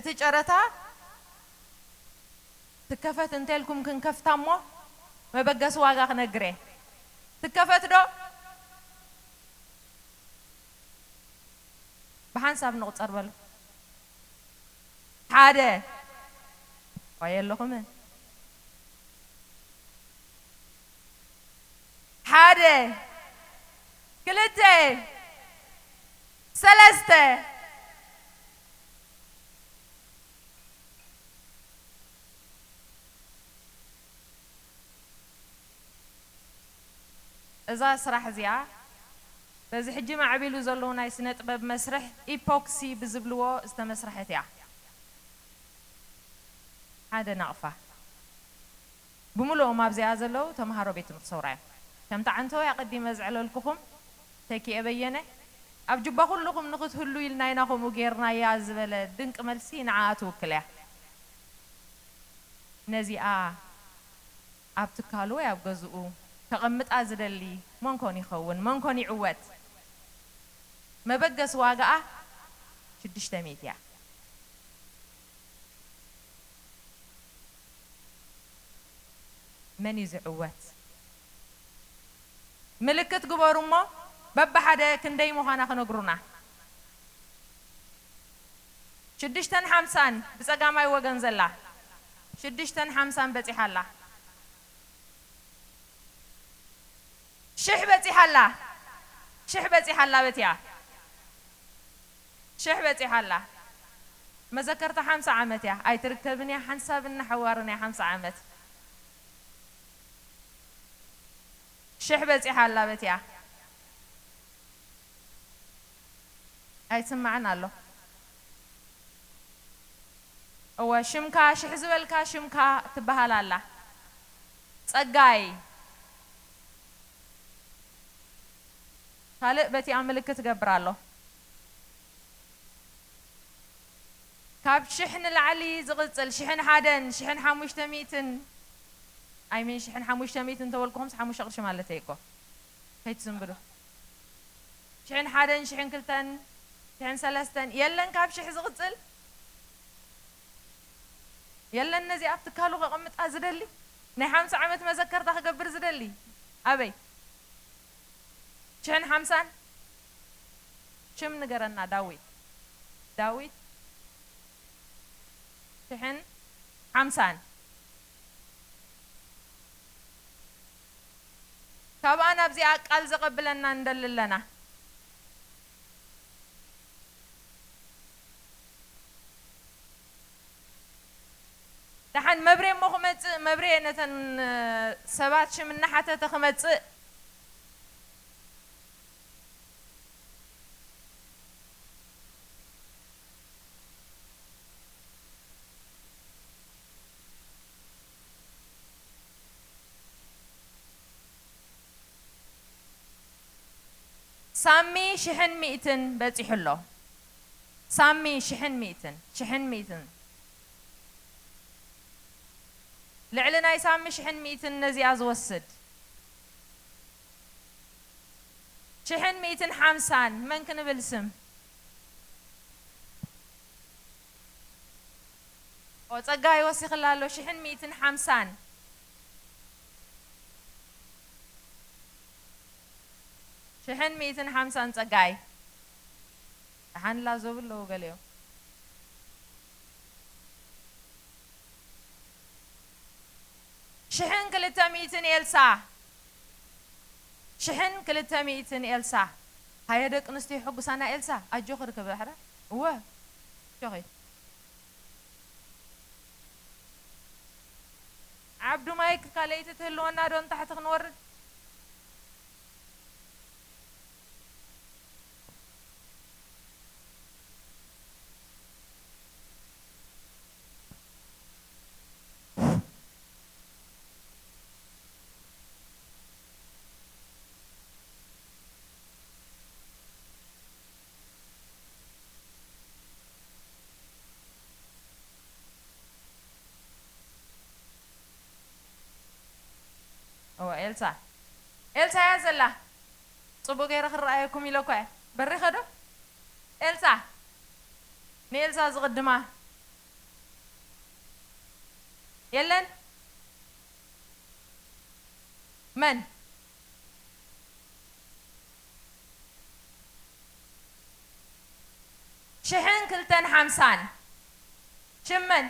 اتجارتا تكفت انتلكم كن كفتامو ما بقاس واقع نجري تكفت دو بحنساب نقطة أربعة حادة ويا لكم حادة كلتة سلسته إذا صراحة زيا بس حجي مع عبيلو زلونا يسنت بمسرح إيبوكسي بزبلوه استمسرحت يا هذا نقفة بملو ما بزي زلو تمهارو بيت متصورة كم تعنتوا يا قدي مزعلوا لكم تكي أبينه أبجب كلكم نقط هلو يلنايناكم وغيرنا يا زبالة دنك ملسين عاتو كله نزي أبتكالو يا بجزء تقمت أزدلي من كوني خون من كوني عوت ما بقى واقعة شدش تميت يا من يزعوت ملكة قبارمه بابا حدا كندي مهانا خنقرنا شدشتن حمسان بسقامي وغن زلا شدشتن حمسان بتي حلا شحبتي حلا بتيا شحبتي حلا ما ذكرت 5 عامات يا اي تركبني حنسابنا حوارني 5 عامات شحبتي حلا بتيا اي سمعنا له او شمكا شحزبلكا شمكا تبهالالا صقاي خالق بتي عملك تقبرالو كاب شحن العلي زغزل شحن حادن شحن حموشتميتن اي من شحن حموشتميتن تولكم حموش قرش مالتيكو هيت زنبلو شحن حادن شحن كلتن شحن سلستن يلن كاب شح زغزل يلن نزي ابتكالو قمت ازدلي ني 5 عامات ما ذكرتها قبر زدلي ابي شحن حمسان شم نقرنا داويد شحن حمسان كابانا بزي أقل زقبلنا ندللنا دحن مبري مخمت مبري نتن سبات شم نحته تخمت سامي شحن مئتن بتي حلو سامي شحن مئتن لعلنا يسامي شحن مئتن نزي أزوسد شحن مئتن حمسان من كن بالسم وتقاي وسيخ الله شحن مئتن حمسان شحن 250 تقاي حن لا زوبل لو قاليو شحن كلتا 200 إلسا شحن كلتا 200 إلسا هيا دك نستي حق سنة إلسا أجوخر كبحرة هو شوخي عبدو مايك كاليت تهلو أنا دون تحت نورد أو إلسا يا زلا صبوا غير رأيكم يلوكوا بري خدو إلسا نيلسا زقدمه يلن من شحن كلتن حمسان شمن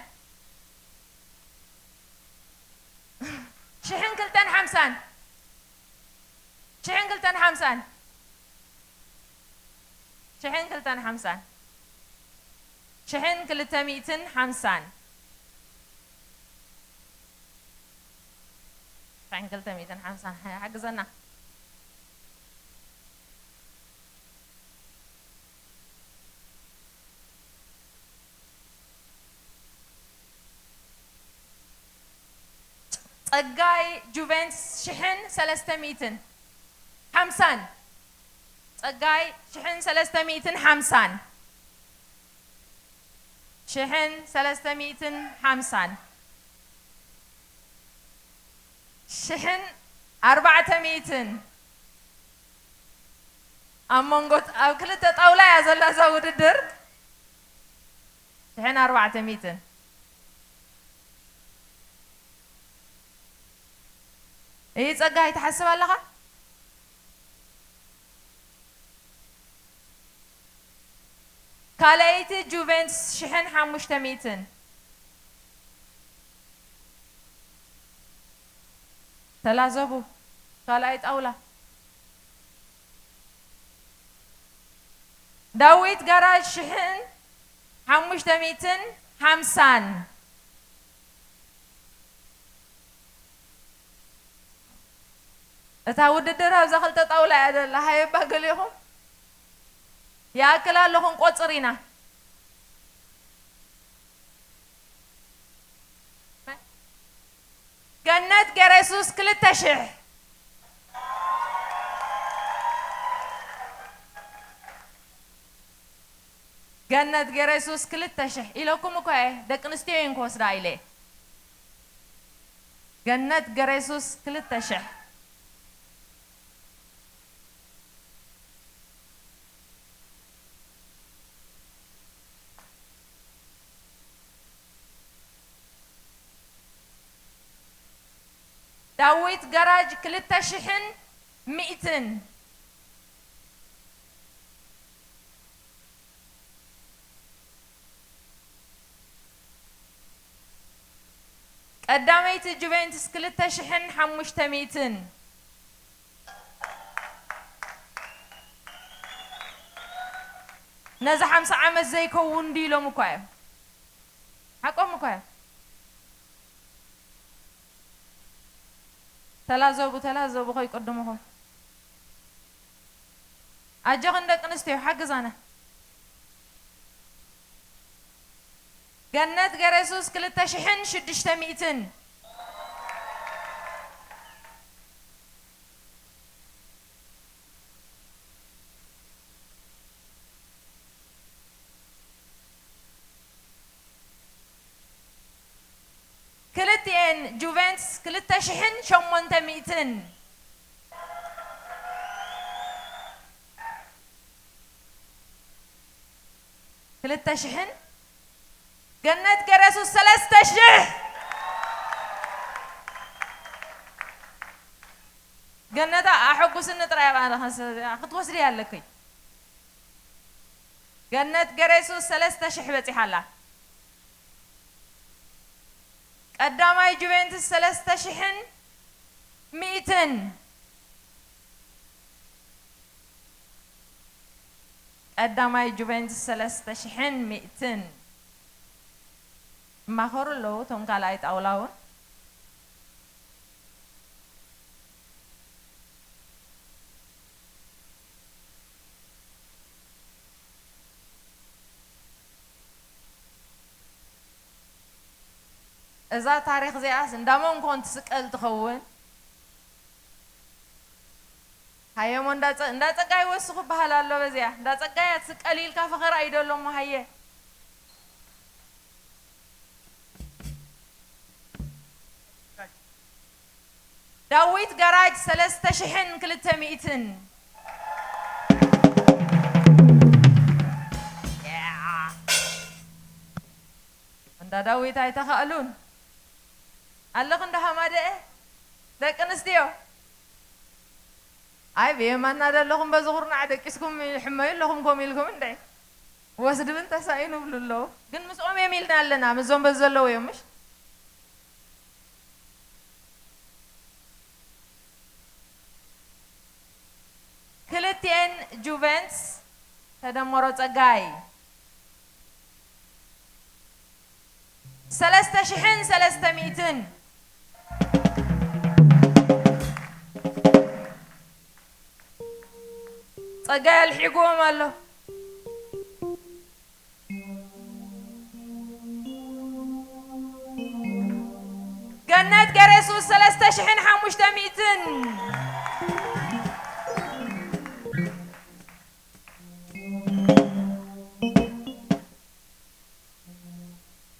شحن كلتن حمسان شحن كلتن حمسان شحن كلتن حمسان شحن كلتميتن حمسان شحن كلتميتن حمسان حجزنا صقاي جوفنتس شحن 300 حمسان صقاي شحن 300 حمسان شحن 300 حمسان شحن 400 أمونغوت أو كلتا طاولة يا زلا زود الدر شحن 400 إيه صقاي تحسب لها كالايت جوفنتس شحن 500 تلازبو كالايت أولى داويت جراج شحن 500 حمسان أتاود الدرهم زخلت طاولة هذا لا هاي بقوليهم يا كلا لهم قصرينا جنة جريسوس كل تشح جنة جريسوس كل تشح إلهكم كويه دك نستيين كوس رايله جنة جريسوس كل تشح داويت جراج كل تشحن 100 قداميت جوفنتس كل تشحن 500 نزح 5 عام زي كون ديلو مكوي حقهم مكوي تلازو بخوي قدمهم أجاك عندك نستيو حق زانا جنة جريسوس كل تشحن 600 كلتين جوفنتس كل تشحن 800 كل تشحن جنة جريسوس 3 جنة أحب سنة رأي أنا أخذ وسري علىكي جنة جريسوس 3 بتي حلا قدامي جوفنتس 300 قدامي جوفنتس 300 ما خورلو توم كالايت أولاون إذا تاريخ زي أحسن دامون كنت سكال تخون هاي من دا تقاي وسخ بحلالو بزيا دا تقاي سكاليل كافخر أيدولو ما هي داويت جراج 3 كل 100 دا داويت هاي تخالون الله خنده ما ده ده كنستيو أي بيم أنا ده لهم بزغرنا عدك كسكم حمايل لهم قوم يلقون ده واسد بنت ساينو بلولو جن مسؤوم يميلنا لنا مزوم بزلوا يومش كلتين جوفنتس هذا مرات أجاي سلسة شحن سلسة ميتين أجاي الحكومة له جنات جريسوس سلسة شحن حموش تميتين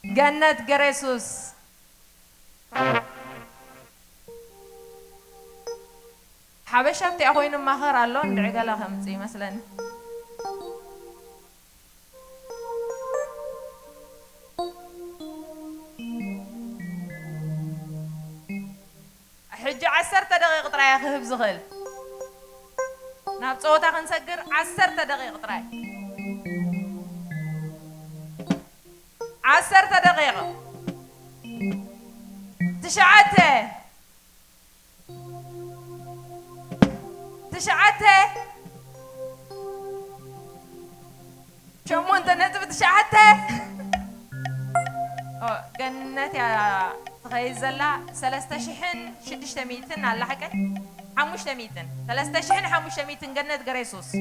جنات جريسوس حبشة تأخوين مخر اللون دعقلا خمسي مثلا حج 10 دقيقة طراي خهب زغل ناب صوتا خنسقر 10 دقيقة طراي 10 دقيقة 9 شو انت نتب 9 جنات يا تخيل زلا 3600 على حكي 500 3500 جنات جريسوس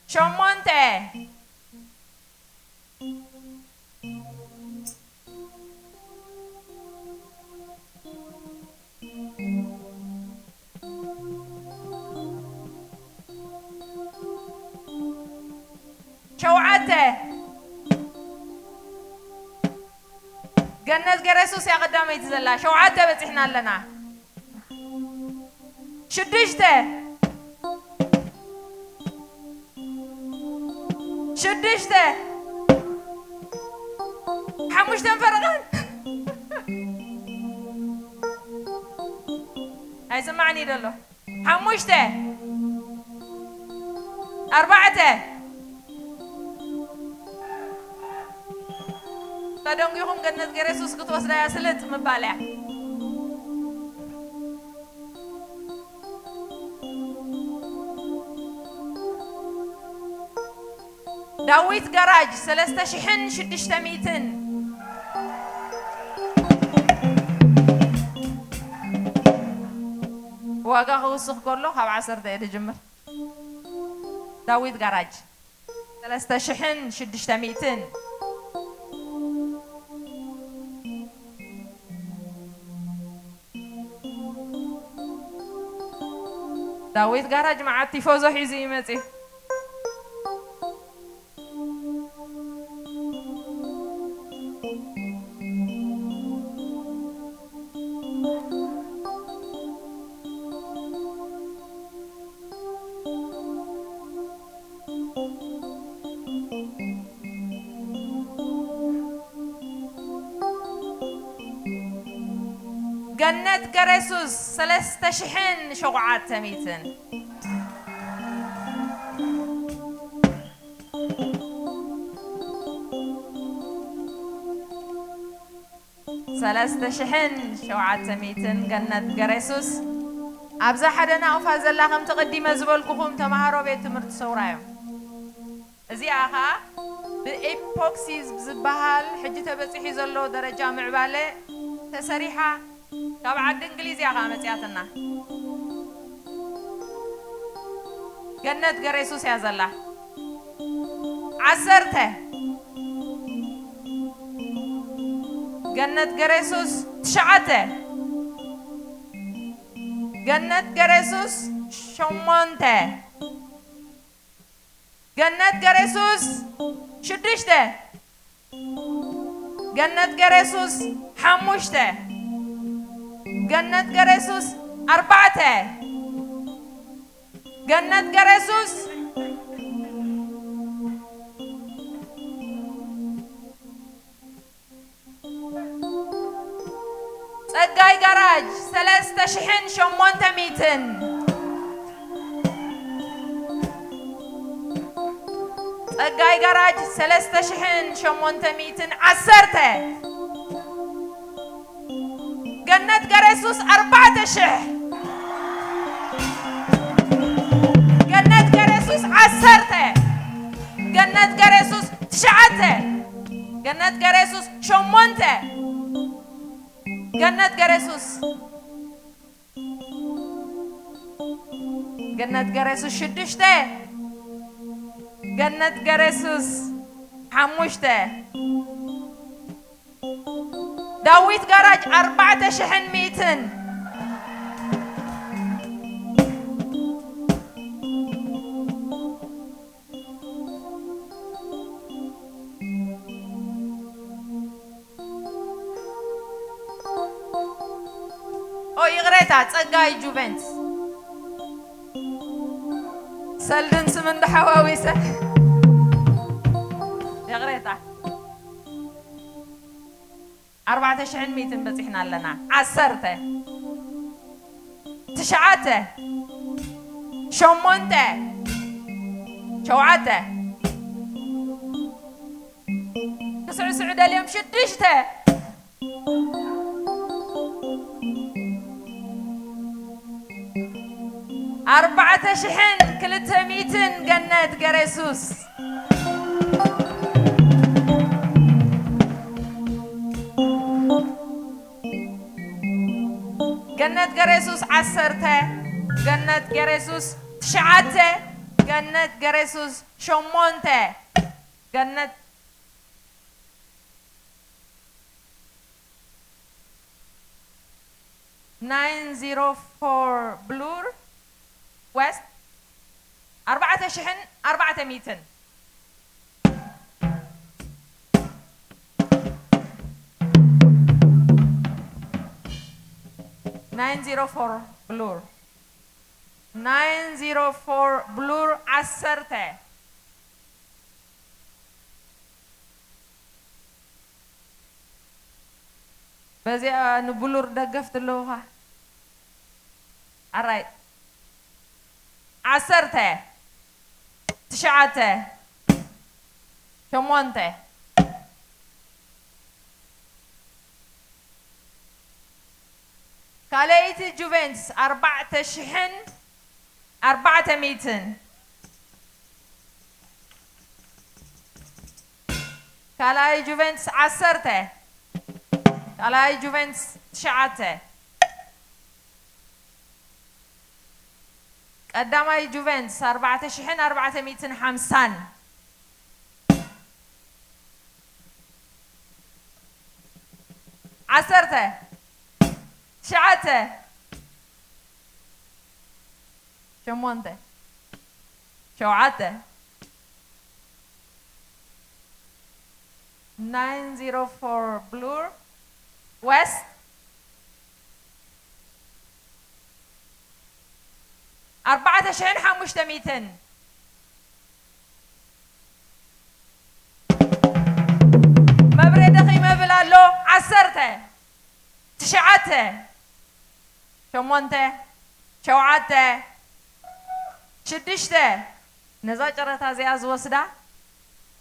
شمونته شوعته جنات جريسوس يا قدامي يتزلا شوعته بتحنا لنا شدشته حموش تنفرغان هاي سمعني دلو حموشته 4 تدong يوم جنات جريسوس كتوس دايا سلت مبالع داويت جراج 3600 واقع وسخ كله خب 10 دقيقة جمر داويت جراج 3600 داويت جراج مع التيفوزو حيزي متي جنات جريسوس 3600 جنات جريسوس أبزا حدنا أوفاز الله خم تقدم زبالكم تمهارو بيت تمرت سورايم زي أخا بإيبوكسيز بزبهال حجة بتصحي زلو درجة معبالة تسريحة طبعا إنجليزي أخا متياتنا جنات جريسوس يا زلا 10 جنات جريسوس 9 جنات جريسوس 8 جنات جريسوس 6 جنات جريسوس 5 جنات جريسوس 4 جنات جريسوس تقاي جراج 3800 تقاي جراج 3800 عسرته جنة جريسوس 4000 جنة جريسوس عسرته جنة جريسوس 9 جنة جريسوس 8 جنة جريسوس جنة جريسوس 6 جنة جريسوس 5 داويت جراج 4100 او يغريتا تصقاي جوفنتس سلدن سمن دحواويسه يغريتا 4100 بصحنا لنا 10 9 8 7 9 اليوم 6 4300 جنة جريسوس جنة جريسوس 10 جنة جريسوس 9 جنة جريسوس 8 جنة 904 بلور ويست 4400 904 بلور 904 بلور 10 بزي نبلور دقفت اللوها alright 10 9 8 كاليتي جوفنتس 4400 كالاي جوفنتس 10 كالاي جوفنتس 9 قداماي جوفنتس 4450 10 9 8 7 904 بلور ويست 4500 مبرد قيمة بلالو 10 9 8 7 6 نزا جرتا زياز وسدا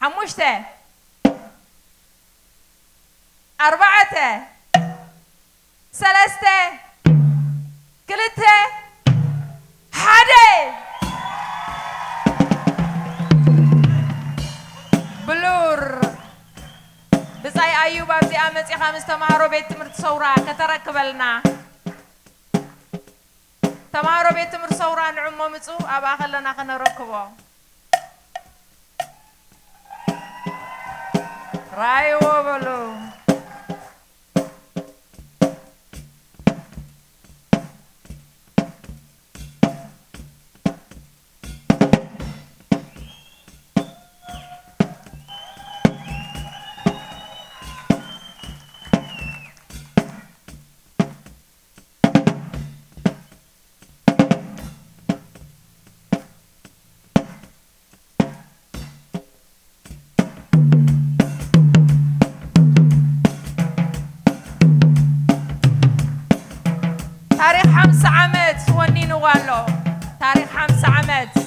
5 4 3 2 حادي بلور بزاي أيوب أبزي أمسي 5 تمارو بيت تمرت صورة كتركبلنا تمارو بيت تمرت صورة نعمو متسو أبا خلنا خنركبو رايو بلو تاريخ 5 عمت ونينو والو تاريخ 5 عمت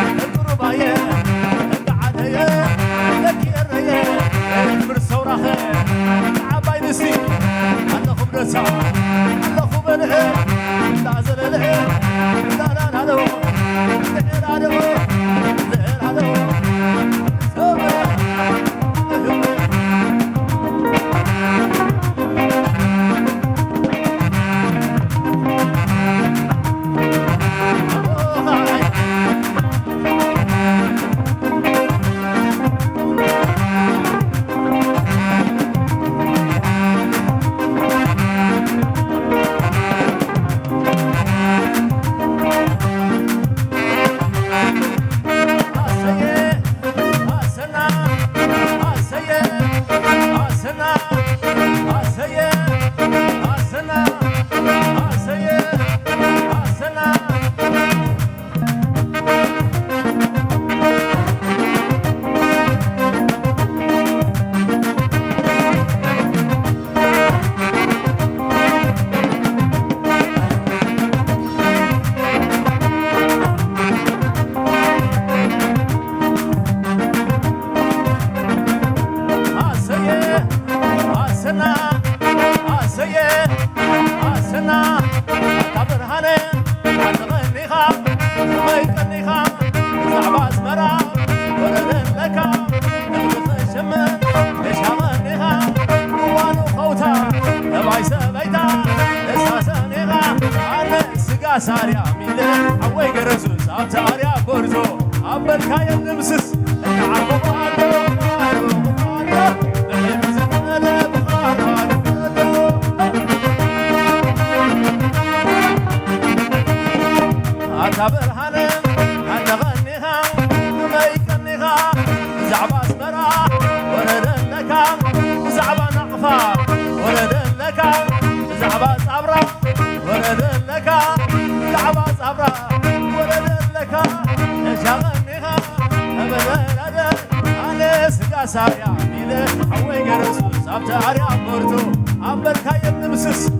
القرباية القعدية لك يرية من الصوراخة عباي نسي اللهم نسا اللهم بنه لا زلله لا لا لا لا لا لا ساريا ميلة عوي جرسوس أبتاريا برزو أبل كاين نمسس نعرف أتابر هنم هنغنيها ميكنيها زعبا اسمرا وردن لك زعبا نقفا وردن لك زعبا صبرا وردن لك زعبا صبرا وردن لك شغنيها أبدا أنا سقا ساريا ميلة حوي جرسوس أبتاريا برزو أبل كاين نمسس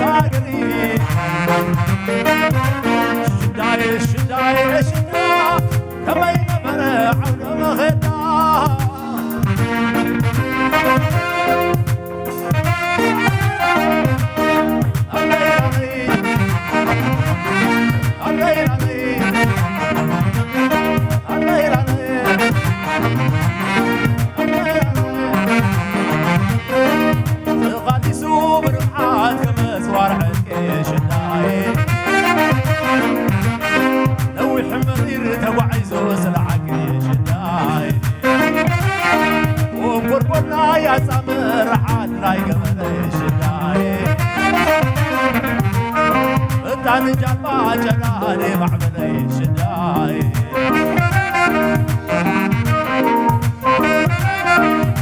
ساقني شداي شداي شدا كما ينبر عود مغدا يا سمر حد لا يقبل شداي انت نجبا جلالي معبلي شداي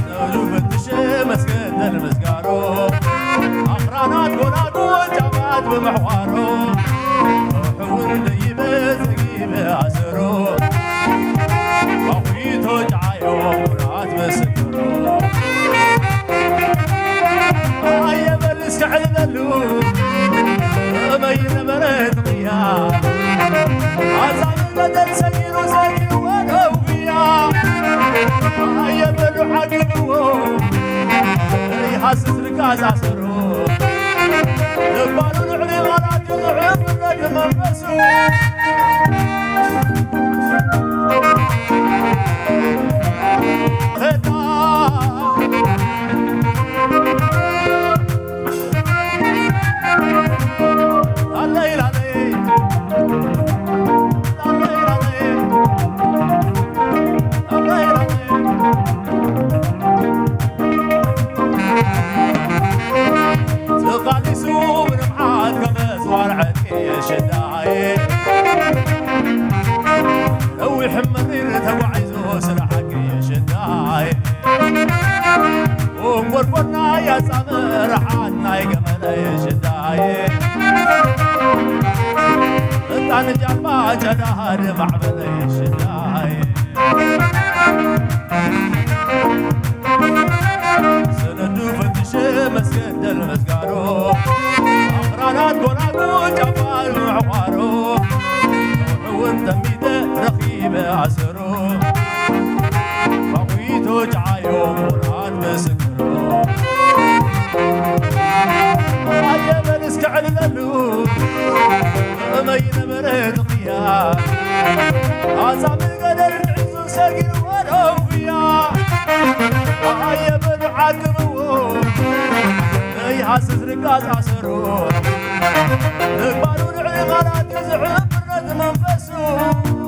نولو فتشي مسكت المسكارو اخرانات ونادو جامعات بمحوارو حور اللي بسقيبه عسرو وقيتو جعايو ونات مسكرو علملو مين برد غيا عزام بدل سكين وسكين ونويا يا بلو حقبو يحسس ركاز عصرو يقبلوا نعلي غلات يضعف الرجل منفسو وربنا يا سمر حنا يقمل شداي انت نجابا جدار معبل شداي سندو فتش مسكت المسكارو اقرانات قناقو جبال وعقارو وانت ميده رقيب عسرو فقيتو جعايو مراد مسكرو يا بنسك علملو مين برد قيا عزام القدر العز ساقين ونوفيا يا بن عاقبو اي حاسس رقاز عسرو اقبالو نعلي غلات يزعم برد منفسو